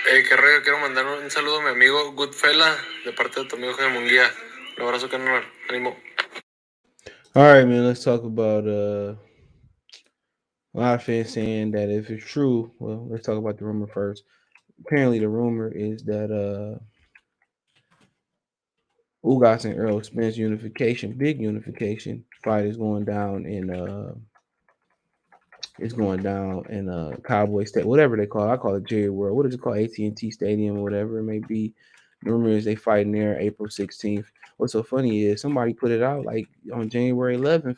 Qué rollo, quiero mandar un saludo a mi amigo Goodfella de parte de tu amigo Jaime Munguía. Un abrazo, carnal. Ánimo. All right, man. Let's talk about a lot of fans saying that if it's true, well, let's talk about the rumor first. Apparently, the rumor is that Ugas and Errol Spence unification, big unification fight is going down in Cowboy State, whatever they call it. I call it Jerry World. What is it called? AT&T Stadium or whatever it may be. The rumor is they fighting there April 16th. What's so funny is somebody put it out like on January 11th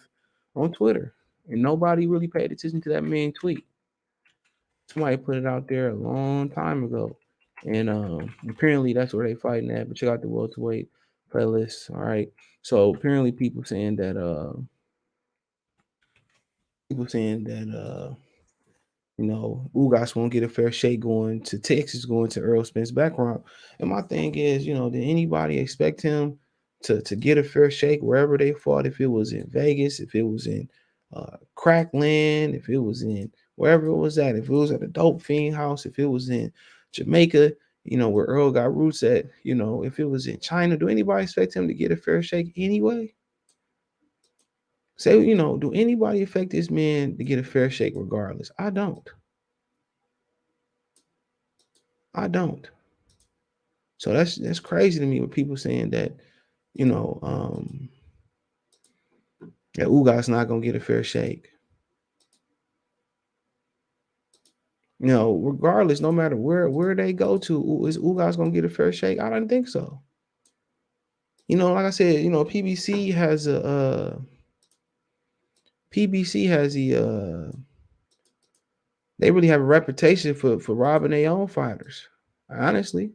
on Twitter, and nobody really paid attention to that man tweet. Somebody put it out there a long time ago, and apparently that's where they fighting at. But check out the welterweight playlist. All right, so apparently people saying that Ugas won't get a fair shake going to Texas, going to Earl Spence background. And my thing is, did anybody expect him to get a fair shake wherever they fought? If it was in Vegas, if it was in Crackland, if it was in wherever it was at, if it was at a Dope Fiend house, if it was in Jamaica, where Earl got roots at, if it was in China, do anybody expect him to get a fair shake anyway? Say, do anybody expect this man to get a fair shake regardless? I don't. I don't. So that's crazy to me with people saying that, you know, um, that Ugas not gonna get a fair shake. Regardless, no matter where they go to, is Ugas gonna get a fair shake? I don't think so. Like I said, PBC has they really have a reputation for robbing their own fighters. Honestly,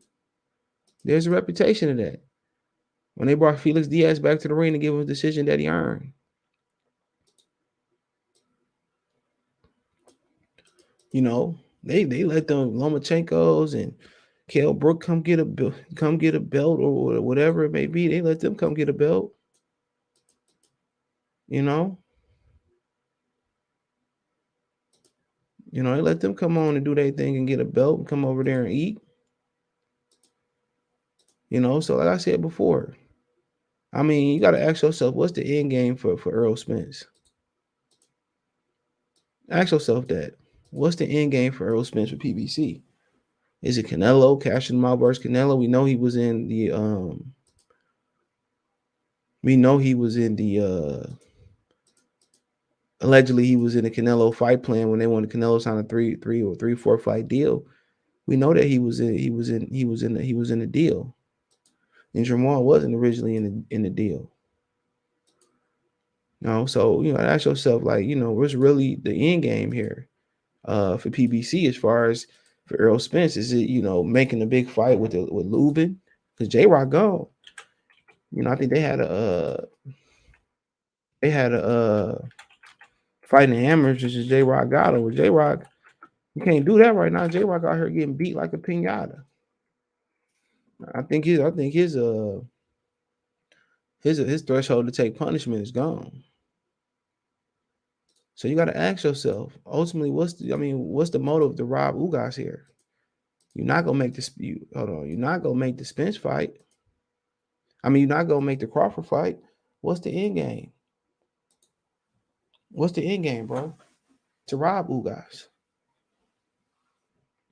there's a reputation of that. When they brought Felix Diaz back to the ring to give him a decision that he earned, they let them Lomachenkos and Kell Brook come get a belt or whatever it may be. They let them come get a belt. You know, they let them come on and do their thing and get a belt and come over there and eat. So like I said before, I mean, you got to ask yourself, what's the end game for Earl Spence? Ask yourself that. What's the end game for Earl Spence with PBC? Is it Canelo cashing him out versus Canelo? We know he was in the allegedly he was in a Canelo fight plan when they wanted Canelo sign a 4 fight deal. We know that he was in the deal. And Jamal wasn't originally in the deal. So ask yourself, like, what's really the end game here for PBC as far as for Errol Spence? Is it making a big fight with Lubin? Because J Rock gone. I think they had a fighting the hammers, which is J Rock got him. With J Rock, you can't do that right now. J Rock out here getting beat like a pinata. I think his threshold to take punishment is gone. So you got to ask yourself, ultimately, what's the motive to rob Ugas here? You're not gonna make this. Hold on. You're not gonna make the Spence fight. You're not gonna make the Crawford fight. What's the end game? What's the end game, bro? To rob Ugas.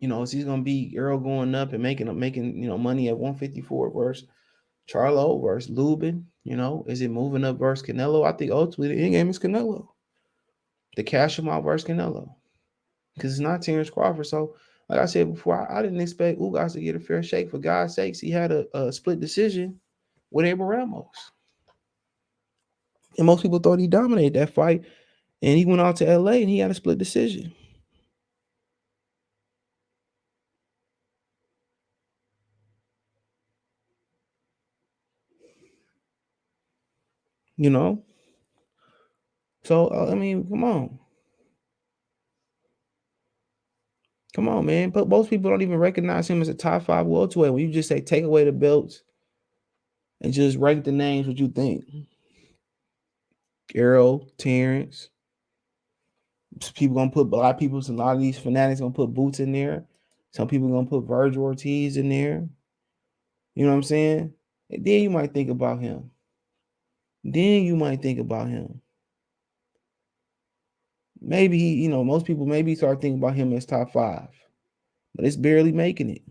Is he gonna be Errol going up and making money at 154 versus Charlo versus Lubin? Is it moving up versus Canelo? I think ultimately the end game is Canelo. The cash him out versus Canelo. Because it's not Terrence Crawford. So, like I said before, I didn't expect Ugas to get a fair shake. For God's sakes, he had a split decision with Abel Ramos. And most people thought he dominated that fight. And he went out to LA and he had a split decision. You know? So, come on. Come on, man. But most people don't even recognize him as a top 5 welterweight. When you just say take away the belts and just rank the names, what you think? Errol, Terrence. People gonna put a lot of these fanatics gonna put Boots in there. Some people gonna put Virgil Ortiz in there. You know what I'm saying? And then you might think about him. Maybe most people maybe start thinking about him as top 5, but it's barely making it.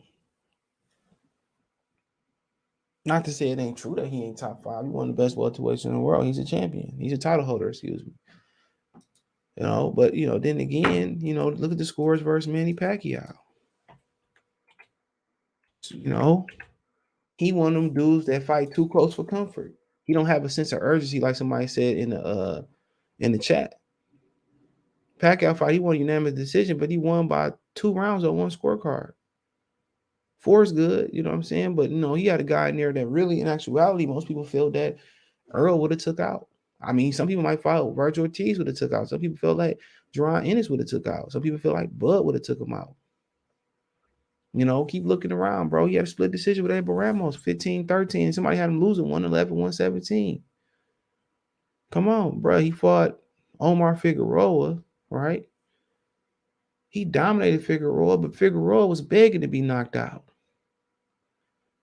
Not to say it ain't true that he ain't top 5. He's one of the best welterweights in the world. He's a champion. He's a title holder, excuse me. But then again, look at the scores versus Manny Pacquiao. He one of them dudes that fight too close for comfort. He don't have a sense of urgency, like somebody said in the chat. Pacquiao fight, he won a unanimous decision, but he won by 2 rounds on 1 scorecard. 4 is good, you know what I'm saying? But he had a guy in there that really, in actuality, most people feel that Errol would have took out. I mean, some people might feel Virgil Ortiz would have took out. Some people feel like Jerron Ennis would have took out. Some people feel like Bud would have took him out. Keep looking around, bro. He had a split decision with Abel Ramos, 15-13. Somebody had him losing 111, 117. Come on, bro. He fought Omar Figueroa, right? He dominated Figueroa, but Figueroa was begging to be knocked out.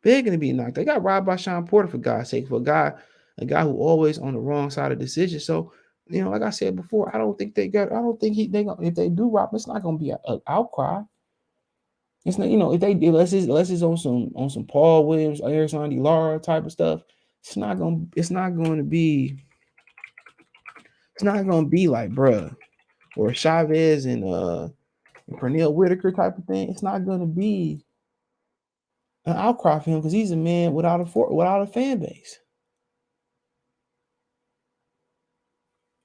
They got robbed by Sean Porter, for God's sake, for a guy who always on the wrong side of decisions. So, like I said before, I don't think if they do rob, it's not gonna be an outcry. It's not, unless it's on some Paul Williams, Erislandy, Lara type of stuff, it's not going to be like, bruh, or Chavez and Pernell Whitaker type of thing. It's not going to be an outcry for him because he's a man without a fan base.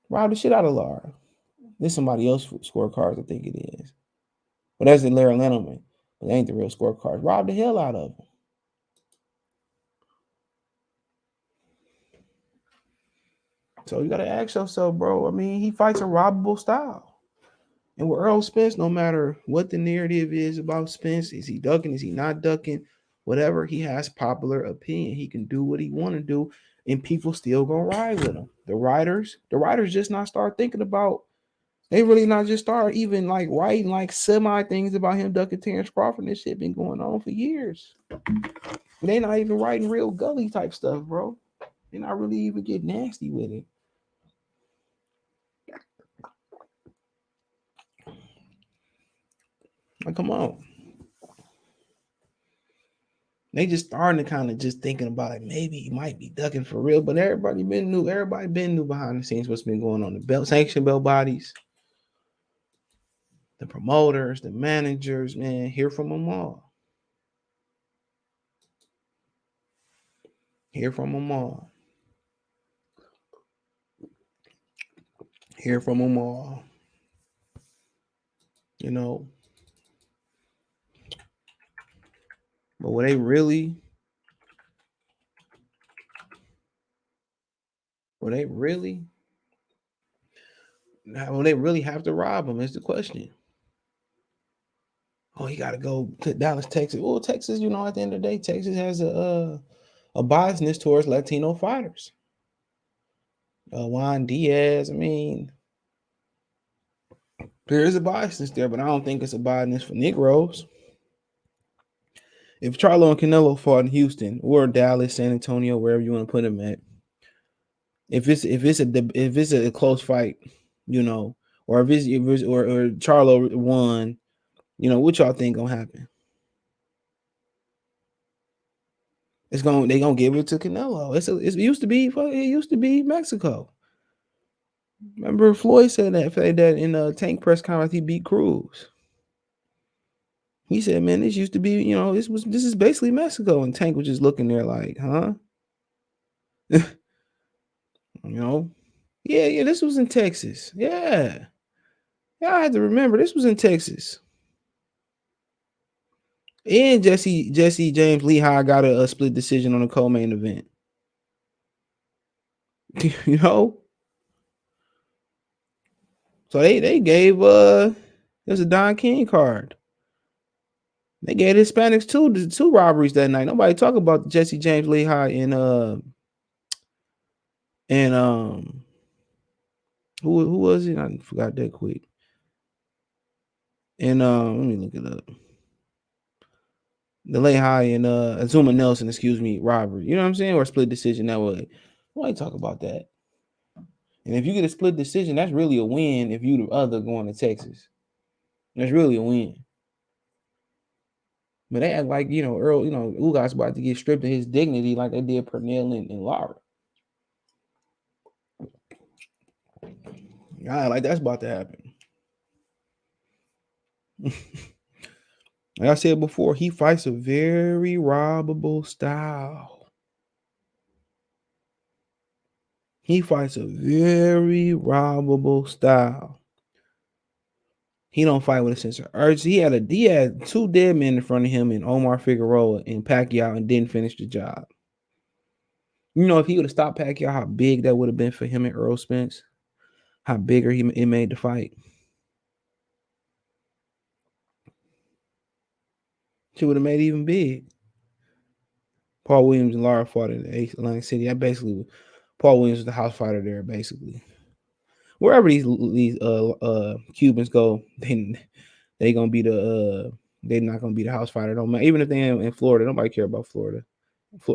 Rob the shit out of Lara. There's somebody else's scorecards, I think it is. But that's the Lara Lennon, but they ain't the real scorecards. Rob the hell out of them. So you got to ask yourself, bro. I mean, he fights a robbable style. And with Errol Spence, no matter what the narrative is about Spence, is he ducking? Is he not ducking? Whatever, he has popular opinion. He can do what he want to do, and people still gonna ride with him. The writers just not start thinking about. They really not just start even like writing like semi things about him ducking Terrence Crawford. This shit been going on for years. They not even writing real gully type stuff, bro. They not really even get nasty with it. Like, come on. They just starting to kind of just thinking about it. Maybe he might be ducking for real, but everybody been new. Everybody been new behind the scenes. What's been going on? The sanction belt bodies, the promoters, the managers. Man, hear from them all. Hear from them all. Hear from them all. But will they really? Will they really have to rob him? Is the question. Oh, he got to go to Dallas, Texas. Well, Texas, at the end of the day, Texas has a biasness towards Latino fighters. Juan Diaz. I mean, there is a biasness there, but I don't think it's a biasness for Negroes. If Charlo and Canelo fought in Houston or Dallas, San Antonio, wherever you want to put them at, if it's a close fight, or if Charlo won, what y'all think gonna happen? They gonna give it to Canelo. It used to be Mexico. Remember Floyd said that in a Tank press conference he beat Cruz. He said, "Man, this used to be, this is basically Mexico." And Tank was just looking there like, "Huh?" Yeah, this was in Texas. Yeah, I had to remember this was in Texas. And Jesse James Lehigh got a split decision on a co-main event. So they gave there's a Don King card. They gave Hispanics two robberies that night. Nobody talk about Jesse James Lehigh and who was it? I forgot that quick. And let me look it up. the lay high and Azuma Nelson, excuse me, robbery. You know what I'm saying? Or split decision that way. Why talk about that? And if you get a split decision, that's really a win if you the other going to Texas. That's really a win. But they act like, Earl, Ugas about to get stripped of his dignity like they did Pernell and Lara. Yeah, like that's about to happen. Like I said before, he fights a very robbable style. He fights a very robbable style. He don't fight with a sense of urgency. He had 2 dead men in front of him in Omar Figueroa and Pacquiao and didn't finish the job. If he would have stopped Pacquiao, how big that would have been for him and Errol Spence. How bigger it made the fight. She would have made it even big. Paul Williams and Lara fought in Atlantic City. Paul Williams was the house fighter there, basically. Wherever these Cubans go, they gonna be they're not gonna be the house fighter. Don't matter. Even if they in Florida, nobody care about Florida.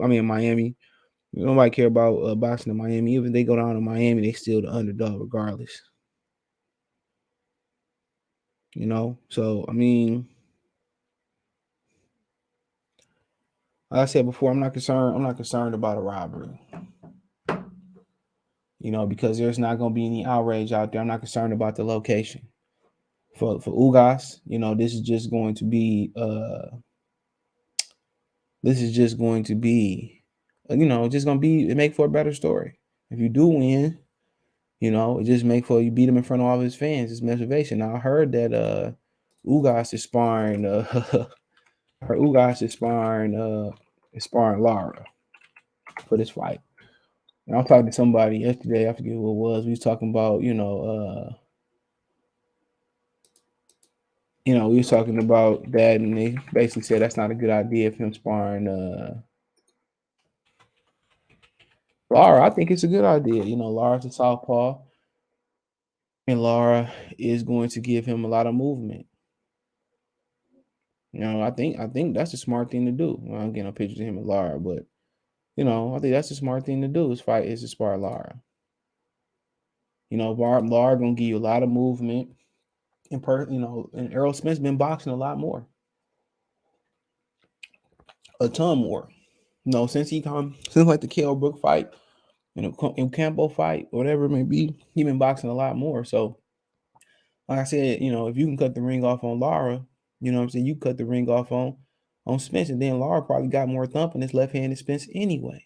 I mean, in Miami, nobody care about boxing in Miami. Even if they go down to Miami, they still the underdog regardless. So I mean, like I said before, I'm not concerned. I'm not concerned about a robbery. Because there's not gonna be any outrage out there. I'm not concerned about the location. For Ugas, this is just going to be just gonna be make for a better story. If you do win, it just make for you beat him in front of all of his fans. It's motivation. Now I heard that Ugas is sparring sparring Lara for this fight. And I was talking to somebody yesterday, I forget who it was. We was talking about, we was talking about that, and they basically said that's not a good idea for him sparring Lara. I think it's a good idea. Lara's a southpaw, and Lara is going to give him a lot of movement. I think that's a smart thing to do. I'm getting a picture of him and Lara, but I think that's a smart thing to do is to spar Lara. Lara gonna give you a lot of movement. And Errol Spence been boxing a lot more. A ton more. Since like the Kell Brook fight and Campo fight, whatever it may be, he been boxing a lot more. So, like I said, if you can cut the ring off on Lara, you know what I'm saying, you cut the ring off on Spence, and then Lara probably got more thump in his left-handed Spence anyway.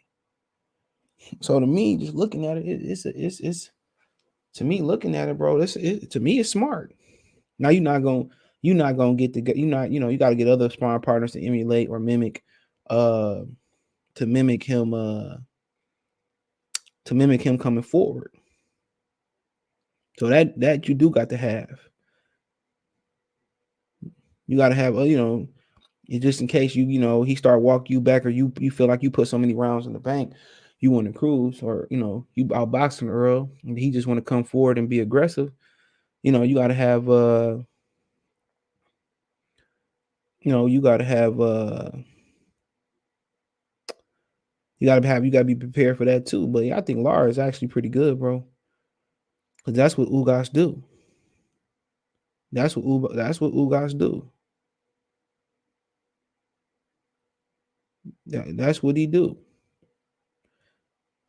So to me, just looking at it, it's to me looking at it, bro. To me, it's smart. Now you're not gonna get you got to get other sparring partners to emulate or mimic, to mimic him coming forward. So that you do got to have. You got to have just in case he start walk you back, or you feel like you put so many rounds in the bank, you want to cruise, or you outboxing Earl and he just want to come forward and be aggressive. You got to have you got to have you got to be prepared for that too. But yeah, I think Lara is actually pretty good, bro. Cause that's what Ugas do. That's what Ugas do. That's what he do.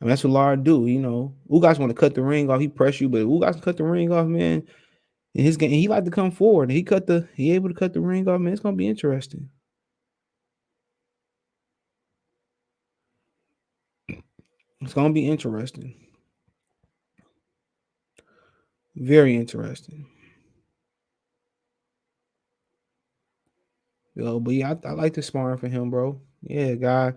I mean, that's what Lara do. Ugas want to cut the ring off. He press you, but Ugas cut the ring off, man. In his game, he like to come forward. He able to cut the ring off, man. It's gonna be interesting. It's gonna be interesting. Very interesting. But yeah, I like the sparring for him, bro. Yeah, guy.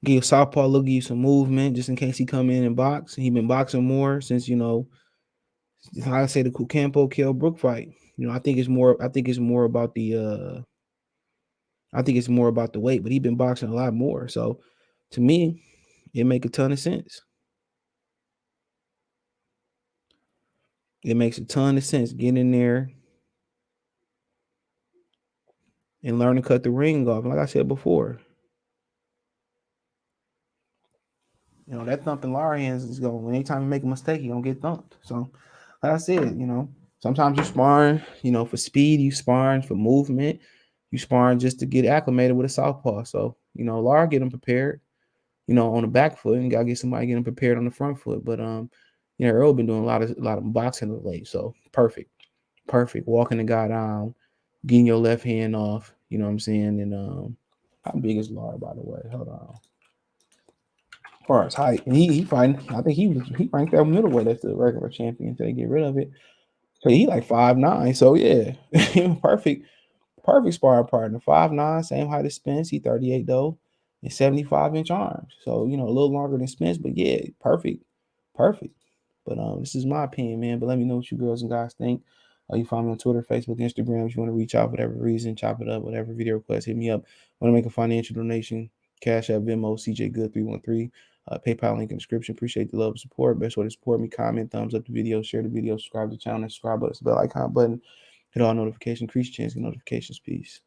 Give you southpaw look, give you some movement, just in case he come in and box. He been boxing more since how I say the Campo Kell Brook fight. I think it's more. I think it's more about the. I think it's more about the weight, but he been boxing a lot more. So, to me, it make a ton of sense. It makes a ton of sense. Get in there and learn to cut the ring off. Like I said before, that thumping Lara hands is going. Anytime you make a mistake, you're gonna get thumped. So, like I said, sometimes you sparring, for speed, you sparring for movement, you sparring just to get acclimated with a southpaw. So, Lara get him prepared, on the back foot, and gotta get somebody getting prepared on the front foot. But Errol been doing a lot of boxing of late. So perfect. Walking the guy down, getting your left hand off. You know what I'm saying? And how big is Lara, by the way? Hold on. As far as height, and he fighting. I think he ranked out middleweight as the regular champion until they get rid of it. So he like 5'9". So yeah, perfect sparring partner. 5'9", same height as Spence. He 38 though, and 75-inch arms. So a little longer than Spence, but yeah, perfect. But this is my opinion, man. But let me know what you girls and guys think. You find me on Twitter, Facebook, Instagram. If you want to reach out for whatever reason, chop it up, whatever video request, hit me up. Want to make a financial donation? Cash App, Venmo, CJ Good 313. PayPal link in the description. Appreciate the love and support. Best way to support me: comment, thumbs up the video, share the video, subscribe to the channel, subscribe button, bell icon button, hit all notifications, increase chance, get notifications. Peace.